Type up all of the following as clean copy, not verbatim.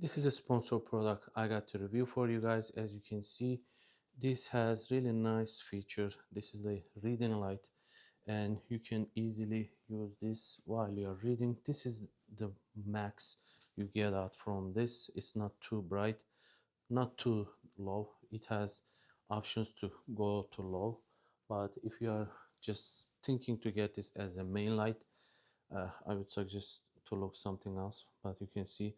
This is a sponsored product I got to review for you guys. As you can see, this has really nice feature. This is the reading light, and you can easily use this while you're reading. This is the max you get out from this. It's not too bright, not too low. It has options to go to low, but if you are just thinking to get this as a main light, I would suggest to look something else. But you can see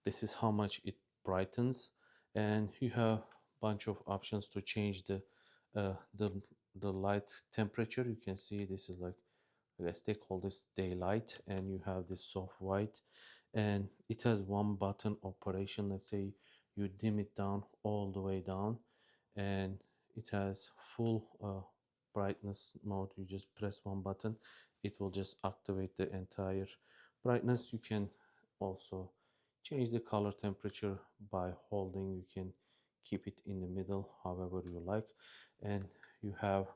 this is how much it brightens, and you have bunch of options to change uh, the the light temperature. You can see this is like, I guess they call this daylight, and you have this soft white, and it has one button operation. Let's say you dim it down all the way down, and it has full brightness mode. You just press one button, it will just activate the entire brightness. You can also change the color temperature by holding. You can keep it in the middle however you like, and you have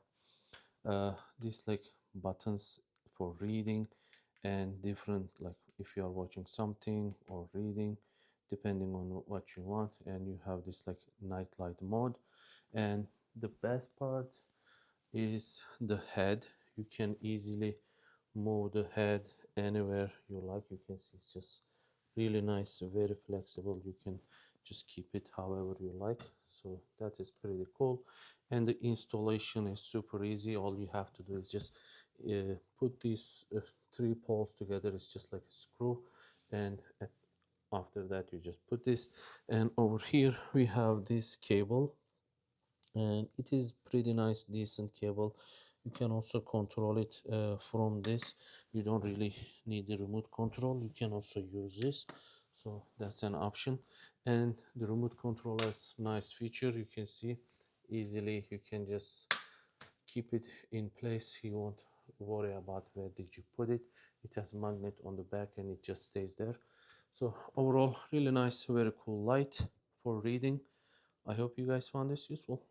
these like buttons for reading and different, like if you are watching something or reading, depending on what you want. And you have this like night light mode, and the best part is the head. You can easily move the head anywhere you like. You can see it's just really nice, very flexible. You can just keep it however you like, so that is pretty cool. And the installation is super easy. All you have to do is just put these three poles together. It's just like a screw, and after that you just put this. And over here we have this cable, and it is pretty nice, decent cable. You can also control it from this. You don't really need the remote control. You can also use this, so that's an option. And the remote control has nice feature. You can see easily, you can just keep it in place. You won't worry about where did you put it. It has magnet on the back, and it just stays there. So overall, really nice, very cool light for reading. I hope you guys found this useful.